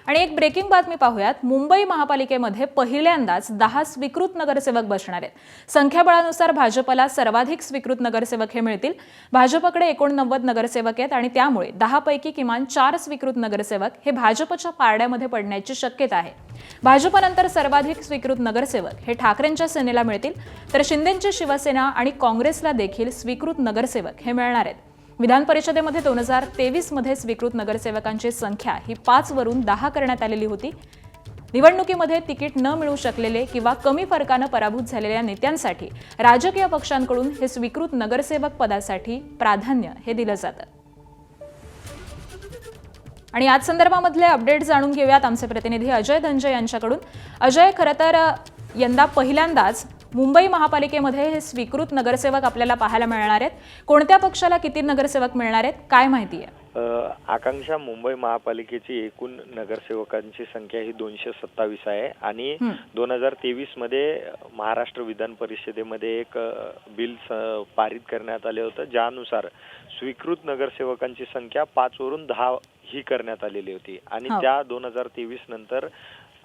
आणि एक ब्रेकिंग बातमी पाहूयात। मुंबई महापालिकेमध्ये पहिल्यांदाच 10 स्वीकृत नगरसेवक बसणार आहेत। संख्याबळानुसार भाजपला सर्वाधिक स्वीकृत नगरसेवक हे मिळतील। भाजपकडे 89 नगरसेवक आहेत आणि त्यामुळे 10 पैकी किमान 4 स्वीकृत नगरसेवक हे भाजपच्या पारड्यामध्ये पडण्याची शक्यता आहे। भाजपनंतर सर्वाधिक स्वीकृत नगरसेवक हे ठाकरेंच्या सेनेला मिळतील, तर शिंदेंची शिवसेना आणि काँग्रेसला देखील स्वीकृत नगरसेवक हे मिळणार आहेत। विधान परिषदेमध्ये 2023 मध्ये स्वीकृत नगरसेवकांची संख्या ही 5 वरून 10 करण्यात आलेली होती। निवडणुकीमध्ये तिकीट न मिळू शकलेले किंवा कमी फरकाने पराभूत झालेल्या नेत्यांसाठी राजकीय पक्षांकडून हे स्वीकृत नगरसेवक पदासाठी प्राधान्य हे दिलं जातं। आणि याच संदर्भामधले अपडेट जाणून घेऊयात आमचे प्रतिनिधी अजय धंजे यांच्याकडून। अजय, खरं तर यंदा पहिल्यांदाच मुंबई महापालिकेमध्ये हे स्वीकृत नगरसेवक आपल्याला पाहायला मिळणार आहेत। कोणत्या पक्षाला किती नगरसेवक मिळणार आहेत, काय माहिती आहे? आकांक्षा, मुंबई महापालिकेची एकूण नगरसेवकांची संख्या ही 227 आहे आणि 2023 मध्ये महाराष्ट्र विधान परिषदेमध्ये एक बिल पारित करण्यात आले होतं, ज्यानुसार स्वीकृत नगरसेवकांची संख्या 5 वरून 10 ही करण्यात आलेली होती आणि त्या 2023 नंतर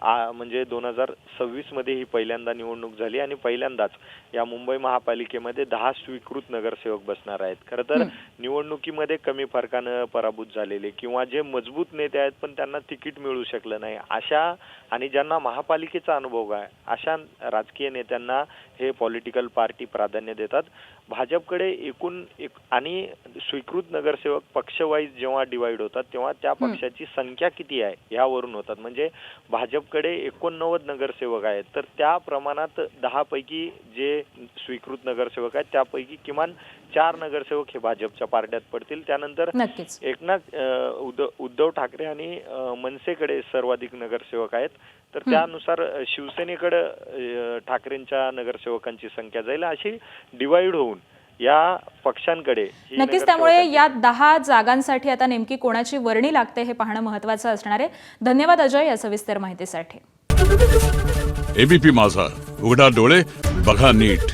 म्हणजे 2026 मध्ये ही पहिल्यांदा निवडणूक झाली आणि पहिल्यांदाच या मुंबई महापालिकेमध्ये 10 स्वीकृत नगरसेवक बसणार आहेत। खरं तर निवडणुकीमध्ये कमी फरकानं पराभूत झालेले किंवा जे मजबूत नेते आहेत पण त्यांना तिकीट मिळू शकलं नाही अशा आणि ज्यांना महापालिकेचा अनुभव आहे अशा राजकीय नेत्यांना हे पॉलिटिकल पार्टी प्राधान्य देतात। भाजपकडे एकूण आणि स्वीकृत नगरसेवक पक्षवाईज जेव्हा डिवाइड होतात तेव्हा त्या पक्षाची संख्या किती आहे यावरून होतात। म्हणजे भाजपकडे 89 नगरसेवक आहेत, तर त्या प्रमाणात 10 पैकी जे स्वीकृत नगरसेवक आहेत त्यापैकी किमान 4 नगरसेवक हे भाजपच्या पारड्यात पडतील। त्यानंतर उद्धव ठाकरे आणि मनसेकडे सर्वाधिक नगरसेवक आहेत, तर त्यानुसार शिवसेनेकडे ठाकरेंच्या नगरसेवकांची संख्या जाईल, अशी डिवाइड होऊन या पक्षांकडे नक्कीच। त्यामुळे या 10 जागांसाठी आता नेमकी कोणाची वर्णी लागते हे पाहणं महत्त्वाचं असणार आहे। धन्यवाद अजय या सविस्तर माहितीसाठी। एबीपी माझा, उघडा डोळे बघा नीट।